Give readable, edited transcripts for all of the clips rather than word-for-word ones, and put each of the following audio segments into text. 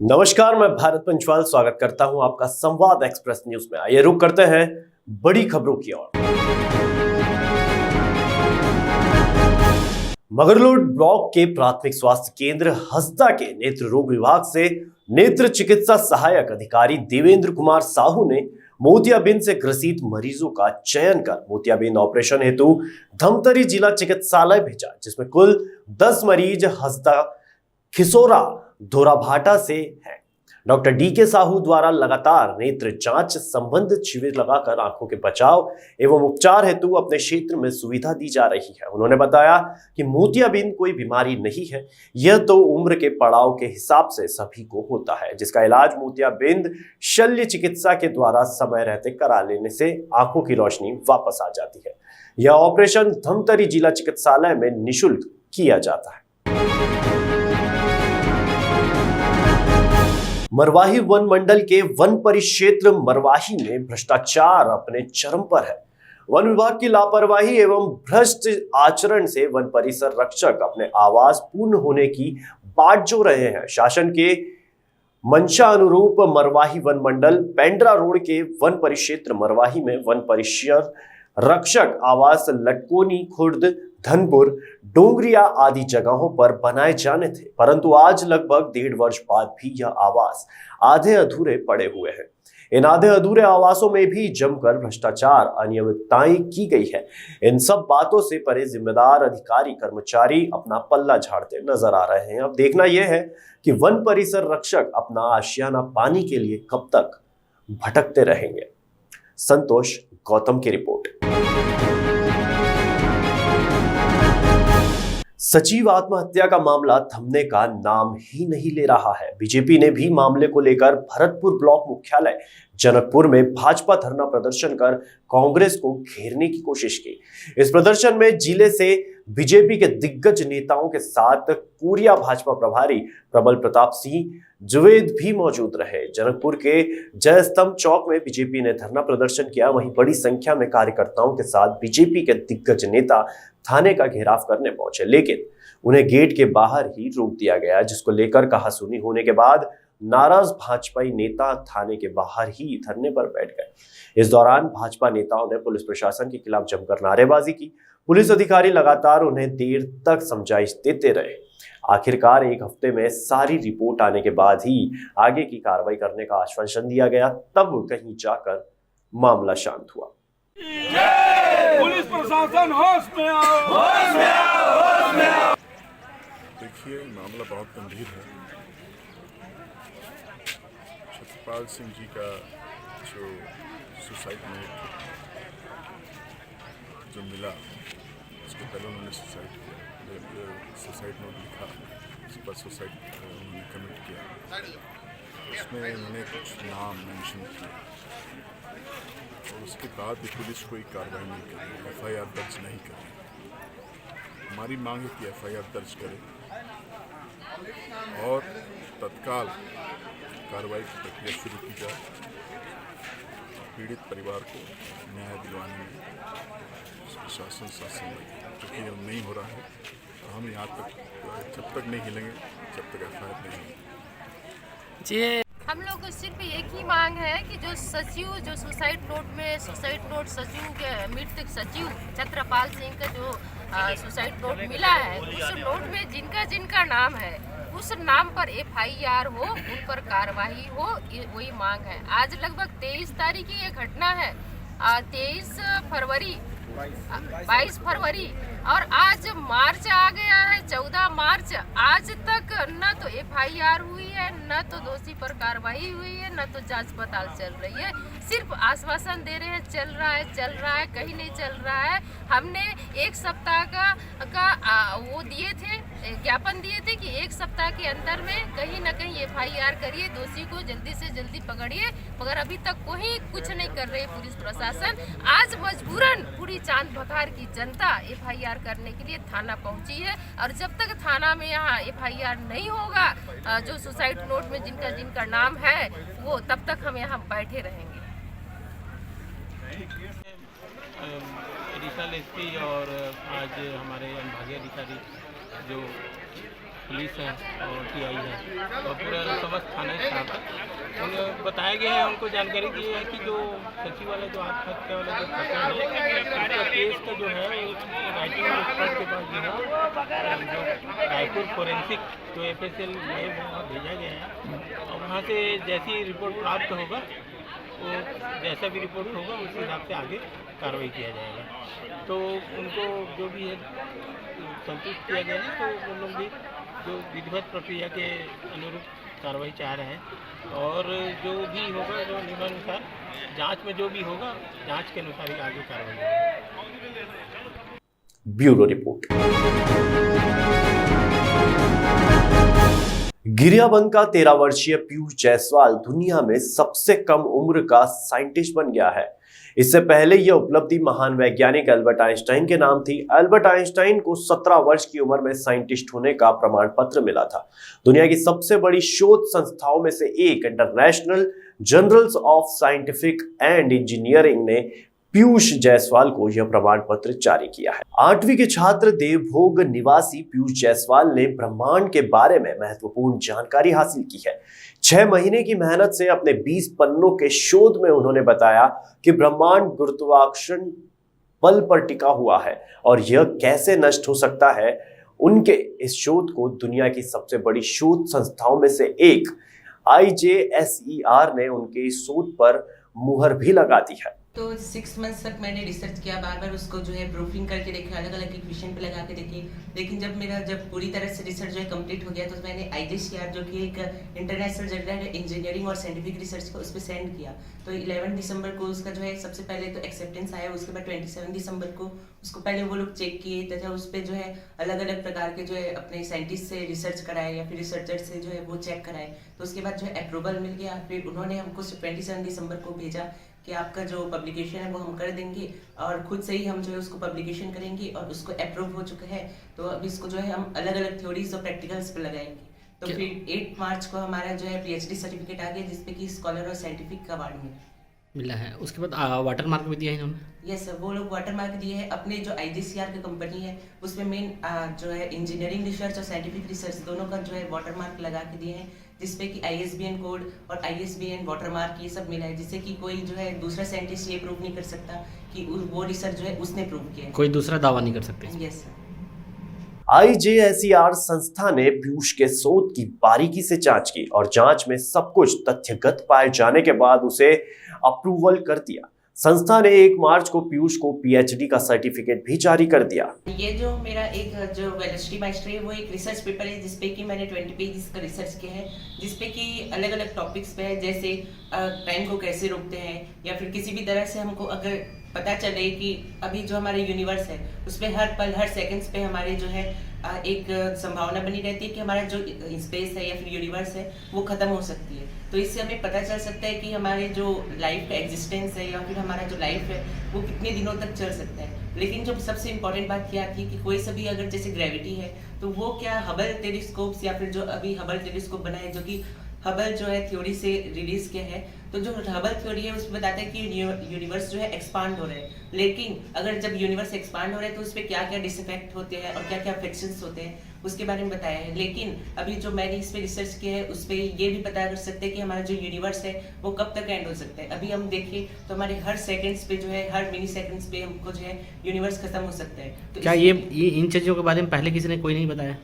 नमस्कार, मैं भारत पंचवाल स्वागत करता हूं आपका संवाद एक्सप्रेस न्यूज में। आइए रुक करते हैं बड़ी खबरों की ओर। मगरलोड ब्लॉक के प्राथमिक स्वास्थ्य केंद्र हस्दा के नेत्र रोग विभाग से नेत्र चिकित्सा सहायक अधिकारी देवेंद्र कुमार साहू ने मोतियाबिंद से ग्रसित मरीजों का चयन कर मोतियाबिंद ऑपरेशन हेतु धमतरी जिला चिकित्सालय भेजा, जिसमें कुल 10 मरीज हस्दा खिसोरा धोराभाटा से हैं। Doctor DK. साहू द्वारा लगातार नेत्र जांच संबंधित शिविर लगाकर आंखों के बचाव एवं उपचार हेतु अपने क्षेत्र में सुविधा दी जा रही है। उन्होंने बताया कि मोतियाबिंद कोई बीमारी नहीं है, यह तो उम्र के पड़ाव के हिसाब से सभी को होता है, जिसका इलाज मोतियाबिंद शल्य चिकित्सा के द्वारा समय रहते करा लेने से आंखों की रोशनी वापस आ जाती है। यह ऑपरेशन धमतरी जिला चिकित्सालय में निःशुल्क किया जाता है। मरवाही वन मंडल के वन परिक्षेत्र मरवाही में भ्रष्टाचार अपने चरम पर है। वन विभाग की लापरवाही एवं भ्रष्ट आचरण से वन परिसर रक्षक अपने आवास पूर्ण होने की बाट जो रहे हैं। शासन के मंशा अनुरूप मरवाही वन मंडल पेंड्रा रोड के वन परिक्षेत्र मरवाही में वन परिसर रक्षक आवास लटकोनी, खुर्द, धनपुर, डोंगरिया आदि जगहों पर बनाए जाने थे, परंतु आज लगभग 1.5 वर्ष बाद भी यह आवास आधे अधूरे पड़े हुए हैं। इन आधे अधूरे आवासों में भी जमकर भ्रष्टाचार, अनियमितताएं की गई है। इन सब बातों से परे जिम्मेदार अधिकारी कर्मचारी अपना पल्ला झाड़ते नजर आ रहे हैं। अब देखना यह है कि वन परिसर रक्षक अपना आशियाना पाने के लिए कब तक भटकते रहेंगे। संतोष गौतम की रिपोर्ट। सचिव आत्महत्या का मामला थमने का नाम ही नहीं ले रहा है। बीजेपी ने भी मामले को लेकर भरतपुर ब्लॉक मुख्यालय जनकपुर में भाजपा धरना प्रदर्शन कर कांग्रेस को घेरने की कोशिश की। इस प्रदर्शन में जिले से बीजेपी के दिग्गज नेताओं के साथ कोरिया भाजपा प्रभारी प्रबल प्रताप सिंह जुवेद भी मौजूद रहे। जनकपुर के जय स्तंभ चौक में बीजेपी ने धरना प्रदर्शन किया। वहीं बड़ी संख्या में कार्यकर्ताओं के साथ बीजेपी के दिग्गज नेता थाने का घेराव करने पहुंचे, लेकिन उन्हें गेट के बाहर ही रोक दिया गया, जिसको लेकर कहासुनी होने के बाद नाराज भाजपाई नेता थाने के बाहर ही धरने पर बैठ गए। इस दौरान भाजपा नेताओं ने पुलिस प्रशासन के खिलाफ जमकर नारेबाजी की। पुलिस अधिकारी लगातार उन्हें देर तक समझाइश देते रहे। आखिरकार 1 हफ्ते में सारी रिपोर्ट आने के बाद ही आगे की कार्रवाई करने का आश्वासन दिया गया, तब कहीं जाकर मामला शांत हुआ। पुलिस प्रशासन होश में आओ, होश में आओ, होश में आओ। देखिए, मामला बहुत गंभीर है। छत्रपाल सिंह जी का जो सुसाइड नोट जो मिला, उसके पहले उन्होंने सुसाइड नोट लिखा, उस पर सुसाइड उन्होंने कमेंट किया। उसमें उन्होंने कुछ नाम मेंशन किए और उसके बाद भी पुलिस कोई कार्रवाई नहीं कर रही, एफआईआर दर्ज नहीं कर रही। हमारी मांग है कि एफआईआर दर्ज करें और तत्काल कार्रवाई की प्रक्रिया शुरू की जाए। पीड़ित परिवार को न्याय दिलवाने में प्रशासन शासन क्योंकि अब नहीं हो रहा है, तो हम यहाँ तक जब तक नहीं हिलेंगे जब तक एफआईआर नहीं होगी। हम लोग को सिर्फ एक ही मांग है कि जो सुसाइड नोट सचिव के मृतक सचिव छत्रपाल सिंह का जो सुसाइड नोट मिला है, उस नोट में जिनका जिनका नाम है उस नाम पर एफआईआर हो, उन पर कार्रवाई हो, वही मांग है। आज लगभग 23 तारीख की ये घटना है, 22 फरवरी और आज मार्च आ गया है, 14 मार्च। आज तक न तो एफआईआर हुई है, न तो दोषी पर कार्रवाई हुई है, न तो जांच पड़ताल चल रही है। सिर्फ आश्वासन दे रहे हैं चल रहा है, कहीं नहीं चल रहा है। हमने 1 सप्ताह का वो दिए थे, ज्ञापन दिए थे कि 1 सप्ताह के अंदर में कहीं न कहीं एफआईआर करिए, दोषी को जल्दी से जल्दी पकड़िए, मगर अभी तक कोई कुछ नहीं कर रही पुलिस प्रशासन। आज मजबूरन पूरी चांद बखार की जनता एफआईआर करने के लिए थाना पहुंची है और जब तक थाना में यहाँ एफआईआर नहीं होगा, जो सुसाइड नोट में जिनका जिनका नाम है वो, तब तक हम यहाँ बैठे रहेंगे। एडिशनल एसपी और आज हमारे अनुभागीय अधिकारी जो पुलिस है और टीआई है और पूरा समस्त थाना स्टाफ है। उन्हें बताया गया है, उनको जानकारी दी है कि जो सचिव वाला जो आत्महत्या वाला जो प्रकरण है उसका केस का जो है राइटिंग एक्सपर्ट के पास जो रायपुर फोरेंसिक जो FSL है वहाँ भेजा गया है और वहाँ से जैसी रिपोर्ट प्राप्त होगा वो जैसा भी रिपोर्ट होगा उस हिसाब से आगे कार्रवाई किया जाएगा। तो उनको जो भी है संतुष्ट किया गया है, तो उन लोग भी जो विधिवत प्रक्रिया के अनुरूप कार्रवाई चाह रहे हैं और जो भी होगा जो नियमानुसार जांच में जो भी होगा जांच के अनुसार ही आगे कार्रवाई होगी। Bureau report. गिरियाबंद का 13 वर्षीय पीयूष जायसवाल दुनिया में सबसे कम उम्र का साइंटिस्ट बन गया है। इससे पहले यह उपलब्धि महान वैज्ञानिक अल्बर्ट आइंस्टाइन के नाम थी। अल्बर्ट आइंस्टाइन को 17 वर्ष की उम्र में साइंटिस्ट होने का प्रमाण पत्र मिला था। दुनिया की सबसे बड़ी शोध संस्थाओं में से एक international journals of scientific and engineering ने पीयूष जायसवाल को यह प्रमाण पत्र जारी किया है। 8वीं के छात्र देवभोग निवासी पीयूष जायसवाल ने ब्रह्मांड के बारे में महत्वपूर्ण जानकारी हासिल की है। 6 महीने की मेहनत से अपने 20 पन्नों के शोध में उन्होंने बताया कि ब्रह्मांड गुरुत्वाकर्षण बल पर टिका हुआ है और यह कैसे नष्ट हो सकता है। उनके इस शोध को दुनिया की सबसे बड़ी शोध संस्थाओं में से एक IJSER ने उनके इस शोध पर मुहर भी लगा दी है। तो 6 मंथ्स तक मैंने रिसर्च किया, बार बार उसको जो है प्रूफिंग करके देखे, अलग अलग इक्वेशन पे लगा के देखी। लेकिन जब पूरी तरह से रिसर्च जो है कंप्लीट हो गया तो मैंने IJSER जो कि एक इंटरनेशनल जर्नल है इंजीनियरिंग और साइंटिफिक रिसर्च को उस पर सेंड किया। तो 11 दिसंबर को उसका जो है सबसे पहले तो एक्सेप्टेंस आया। उसके बाद 27 दिसंबर को उसको पहले वो लोग चेक किए तथा उस पर जो है अलग अलग प्रकार के जो है अपने साइंटिस्ट से रिसर्च कराए या फिर रिसर्चर से जो है वो चेक कराए। तो उसके बाद जो है अप्रूवल मिल गया। फिर उन्होंने हमको 27 दिसंबर को भेजा कि आपका जो पब्लिकेशन है वो हम कर देंगे और खुद से ही हम जो है उसको पब्लिकेशन करेंगे और उसको अप्रूव हो चुका है। तो अब इसको जो है हम अलग अलग थ्योरीज और प्रैक्टिकल्स पे लगाएंगे। तो फिर 8 मार्च को हमारा जो है PhD सर्टिफिकेट आ गया जिसपे कि स्कॉलर और साइंटिफिक का अवार्ड मिला है। उसके बाद वाटर मार्क भी दिया है इन्होंने। यस सर, वो लोग वाटर मार्क दिए हैं। अपने जो IJSER की कंपनी है उसमें मेन जो है इंजीनियरिंग रिसर्च और साइंटिफिक रिसर्च दोनों का जो है वाटर मार्क लगा के दिए हैं, जिसपे कि ISBN कोड और ISBN वाटर मार्क ये सब मिला है, जिससे कि कोई जो है दूसरा साइंटिस्ट ये प्रूव नहीं कर सकता कि वो रिसर्च जो है उसने प्रूव किया है। कोई दूसरा दावा नहीं कर सकते। Yes sir. IJSER संस्था ने पीयूष के शोध की बारीकी से जांच की और जांच में सब कुछ तथ्यगत पाए जाने के बाद उसे अप्रूवल कर दिया। संस्था ने 1 मार्च को पीयूष को PhD का सर्टिफिकेट भी जारी कर दिया। ये जो मेरा एक जो वेलोसिटी मास्टर है वो एक रिसर्च पेपर है जिसपे कि मैंने 20 पेजेस का रिसर्च किया है, जिसपे कि अलग अलग टॉपिक्स पे है, जैसे टाइम को कैसे रोकते हैं या फिर किसी भी तरह से हमको अगर पता चले कि अभी जो हमारा यूनिवर्स है उस पर हर पल हर सेकंड्स पे हमारे जो है एक संभावना बनी रहती है कि हमारा जो स्पेस है या फिर यूनिवर्स है वो ख़त्म हो सकती है। तो इससे हमें पता चल सकता है कि हमारे जो लाइफ का एग्जिस्टेंस है या फिर हमारा जो लाइफ है वो कितने दिनों तक चल सकता है। लेकिन जो सबसे इम्पोर्टेंट बात क्या थी कि कोई सभी अगर जैसे ग्रेविटी है तो वो क्या हबल टेलीस्कोप्स या फिर जो अभी हबल टेलीस्कोप बना है जो कि हबल जो है थ्योरी से रिलीज किया है, तो जो हबल थ्योरी है उसमें बताता है कि यूनिवर्स जो है एक्सपांड हो रहा है। लेकिन अगर जब यूनिवर्स एक्सपांड हो रहा है तो उस पर क्या क्या डिसइफेक्ट होते हैं और क्या क्या फ्रिक्शंस होते हैं उसके बारे में बताया है। लेकिन अभी जो मैंने इस पर रिसर्च किया है उस पर ये भी पता कर सकते हैं कि हमारा जो यूनिवर्स है वो कब तक एंड हो सकता है। अभी हम देखें तो हमारे हर सेकंड्स पे जो है हर मिली सेकंड्स पे हमको जो है यूनिवर्स खत्म हो सकता है। तो क्या ये इन चीज़ों के बारे में पहले किसी ने कोई नहीं बताया?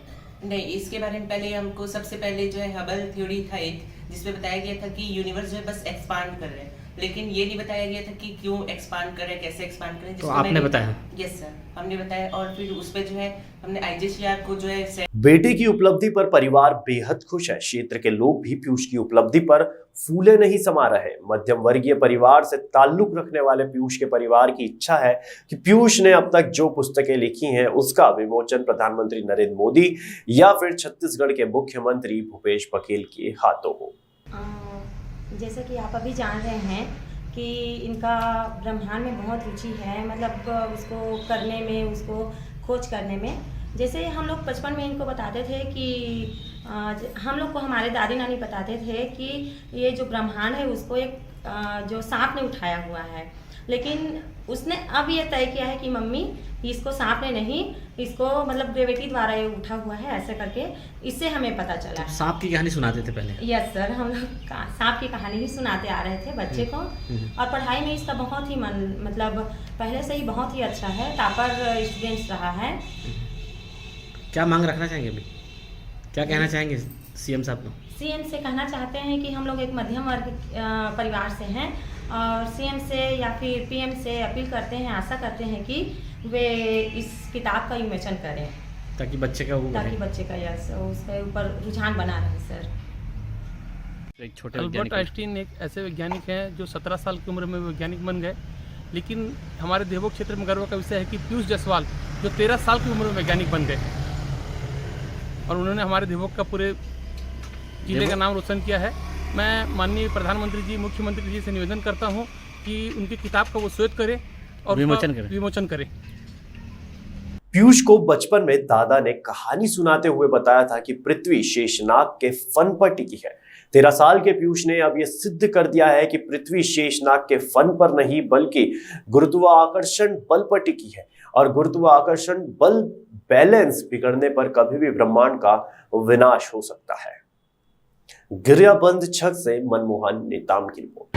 नहीं, इसके बारे में पहले हमको सबसे पहले जो है हबल थ्योरी था एक, जिसमें बताया गया था कि यूनिवर्स जो है बस एक्सपांड कर रहे हैं, लेकिन ये नहीं बताया गया था कि क्यों एक्सपांड कर रहे हैं, कैसे एक्सपांड कर रहे हैं। तो आपने बताया? यस सर, हमने बताया और फिर उस पे जो है हमने IJSER को जो है बेटे की उपलब्धि पर परिवार बेहद खुश है। क्षेत्र के लोग भी पीयूष की उपलब्धि पर फूले नहीं समा रहे। मध्यम वर्गीय परिवार से ताल्लुक रखने वाले पीयूष के परिवार की इच्छा है कि पीयूष ने अब तक जो पुस्तकें लिखी हैं उसका विमोचन प्रधानमंत्री नरेंद्र मोदी या फिर छत्तीसगढ़ के मुख्यमंत्री भूपेश बघेल के हाथों हो। जैसा कि आप अभी जान रहे हैं कि इनका ब्रह्मांड में बहुत रुचि है, मतलब उसको करने में, उसको खोज करने में। जैसे हम लोग बचपन में इनको बताते थे कि हम लोग को हमारे दादी नानी बताते थे कि ये जो ब्रह्मांड है उसको एक जो सांप ने उठाया हुआ है। लेकिन उसने अब ये तय किया है कि मम्मी इसको सांप ने नहीं, इसको मतलब ग्रेविटी द्वारा ये उठा हुआ है, ऐसे करके इससे हमें पता चला है। सांप की कहानी सुनाते थे पहले? यस सर, हम लोग सांप की कहानी ही सुनाते आ रहे थे बच्चे को। और पढ़ाई में इसका बहुत ही मन मतलब पहले से ही बहुत ही अच्छा है, टॉपर स्टूडेंट्स रहा है। क्या मांग रखना चाहेंगे अभी, क्या कहना चाहेंगे सीएम साहब को? सीएम से कहना चाहते हैं कि हम लोग एक मध्यम वर्ग परिवार से हैं और सीएम से या फिर पीएम से अपील करते हैं, आशा करते हैं कि वे इस किताब का विमोचन करें ताकि बच्चे का बच्चे का यस उसके ऊपर रुझान बना रहे सर। एक छोटे अल्बर्ट आइंस्टीन एक ऐसे वैज्ञानिक हैं जो 17 साल की उम्र में वैज्ञानिक बन गए, लेकिन हमारे देवो क्षेत्र में गर्व का विषय है कि पीयूष जायसवाल जो 13 साल की उम्र में वैज्ञानिक बन गए और उन्होंने हमारे देवोक का पूरे जिले का नाम रोशन किया है। मैं माननीय प्रधानमंत्री जी, मुख्यमंत्री जी से निवेदन करता हूं कि उनकी किताब का वो शोध करें और विमोचन करें। पीयूष को बचपन में दादा ने कहानी सुनाते हुए बताया था कि पृथ्वी शेषनाग के फन पर टिकी है। 13 साल के पीयूष ने अब यह सिद्ध कर दिया है कि पृथ्वी शेषनाग के फन पर नहीं बल्कि गुरुत्वाकर्षण बल पर टिकी है और गुरुत्वाकर्षण बल बैलेंस बिगड़ने पर कभी भी ब्रह्मांड का विनाश हो सकता है। गिरियाबंद छत से मनमोहन नेताम की रिपोर्ट।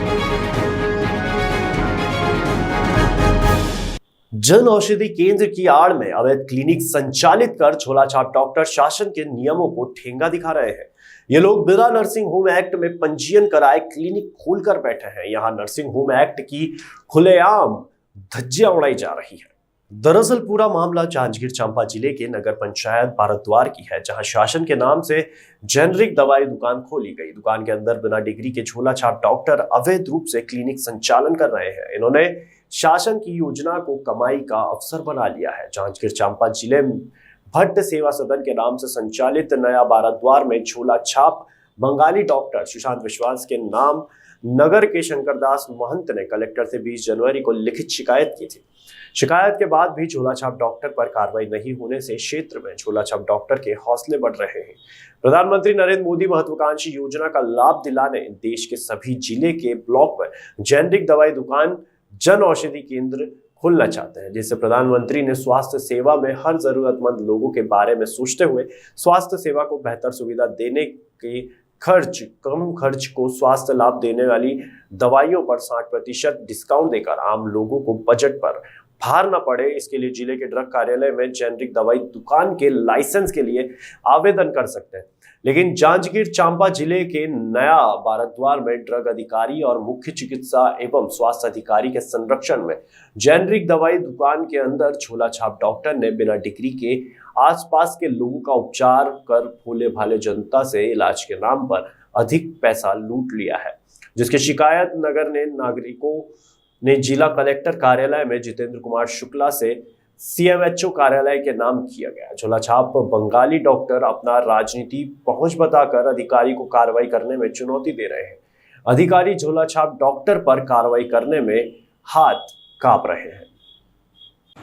जन औषधि केंद्र की आड़ में अवैध क्लिनिक संचालित कर झोलाछाप डॉक्टर शासन के नियमों को ठेंगा दिखा रहे हैं। ये लोग बिना नर्सिंग होम एक्ट में पंजीयन कराए क्लिनिक खोलकर बैठे हैं। यहां नर्सिंग होम एक्ट की खुलेआम धज्जियां उड़ाई जा रही है। दरअसल पूरा मामला जांजगीर चांपा जिले के नगर पंचायत भारद्वार की है, जहां शासन के नाम से जेनरिक दवाई दुकान खोली गई। दुकान के अंदर बिना डिग्री के झोलाछाप डॉक्टर अवैध रूप से क्लिनिक संचालन कर रहे हैं। इन्होंने शासन की योजना को कमाई का अवसर बना लिया है। जांजगीर चांपा जिले में भट्ट सेवा सदन के नाम से संचालित नया भारद्वार में झोलाछाप बंगाली डॉक्टर सुशांत विश्वास के नाम नगर के शंकरदास महंत ने कलेक्टर से 20 जनवरी को लिखित शिकायत की थी। शिकायत के बाद भी झोलाछाप डॉक्टर पर कार्रवाई नहीं होने से क्षेत्र में झोलाछाप डॉक्टर के हौसले बढ़ रहे हैं। प्रधानमंत्री नरेंद्र मोदी महत्वाकांक्षी योजना का लाभ दिलाने देश के सभी जिले के ब्लॉक में जेनरिक दवाई दुकान, जन औषधि केंद्र खोलना चाहते हैं, जिससे प्रधानमंत्री ने स्वास्थ्य सेवा में हर जरूरतमंद लोगों के बारे में सोचते हुए स्वास्थ्य सेवा को बेहतर सुविधा देने के कम खर्च को स्वास्थ्य लाभ देने वाली दवाइयों पर 60% डिस्काउंट देकर आम लोगों को बजट पर भार न पड़े, इसके लिए जिले के ड्रग कार्यालय में जेनरिक दवाई दुकान के लाइसेंस के लिए आवेदन कर सकते हैं। लेकिन जांजगीर चांपा जिले के नया भारद्वार में ड्रग अधिकारी और मुख्य चिकित्सा एवं स्वास्थ्य अधिकारी के संरक्षण में जेनरिक दवाई दुकान के अंदर झोलाछाप डॉक्टर ने बिना डिग्री के आसपास के लोगों का उपचार कर भोले भाले जनता से इलाज के नाम पर अधिक पैसा लूट लिया है, जिसकी शिकायत नगर ने नागरिकों ने जिला कलेक्टर कार्यालय में जितेंद्र कुमार शुक्ला से CMHO कार्यालय के नाम किया गया। झोलाछाप बंगाली डॉक्टर अपना राजनीति पहुंच बताकर अधिकारी को कार्रवाई करने में चुनौती दे रहे हैं। अधिकारी झोलाछाप डॉक्टर पर कार्रवाई करने में हाथ कांप रहे हैं।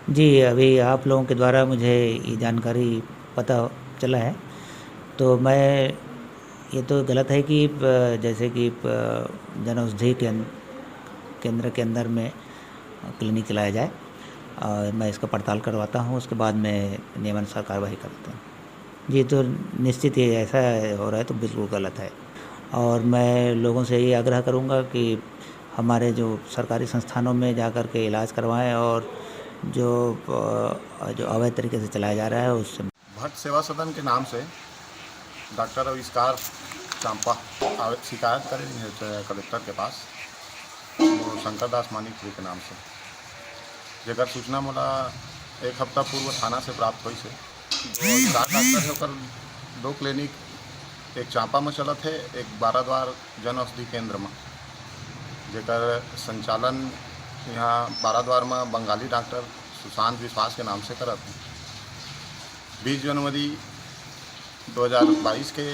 जी, अभी आप लोगों के द्वारा मुझे ये जानकारी पता चला है, तो मैं ये तो गलत है कि जैसे कि जन औषधि केंद्र के अंदर में क्लिनिक चलाया जाए, और मैं इसका पड़ताल करवाता हूँ, उसके बाद मैं नियमानुसार कार्रवाई करता हूँ। जी, तो निश्चित ही ऐसा हो रहा है तो बिल्कुल गलत है, और मैं लोगों से ये आग्रह करूँगा कि हमारे जो सरकारी संस्थानों में जाकर के इलाज करवाएं, और जो अवैध तरीके से चलाया जा रहा है उससे। भट्ट सेवा सदन के नाम से डॉक्टर आविष्कार चांपा शिकायत करें कलेक्टर के पास, वो शंकरदास मानिक जी के नाम से, जेकर सूचना मोला 1 हफ्ता पूर्व थाना से प्राप्त हुई से। जो डॉक्टर है ओकर 2 क्लिनिक, एक चांपा में चलत है, एक भारद्वार जन औषधि केंद्र में, जेकर संचालन यहाँ भारद्वार में बंगाली डॉक्टर सुशांत विश्वास के नाम से करत हैं। 20 जनवरी 2022 के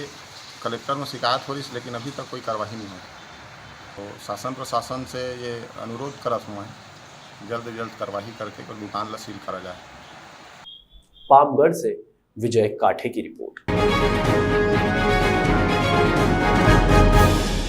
कलेक्टर में शिकायत हो रही, लेकिन अभी तक कोई कार्रवाई नहीं हुई। तो शासन प्रशासन से ये अनुरोध करत हुआ है जल्द से जल्द कार्रवाई करके दुकान ला सील करा जाए। पामगढ़ से विजय काठे की रिपोर्ट।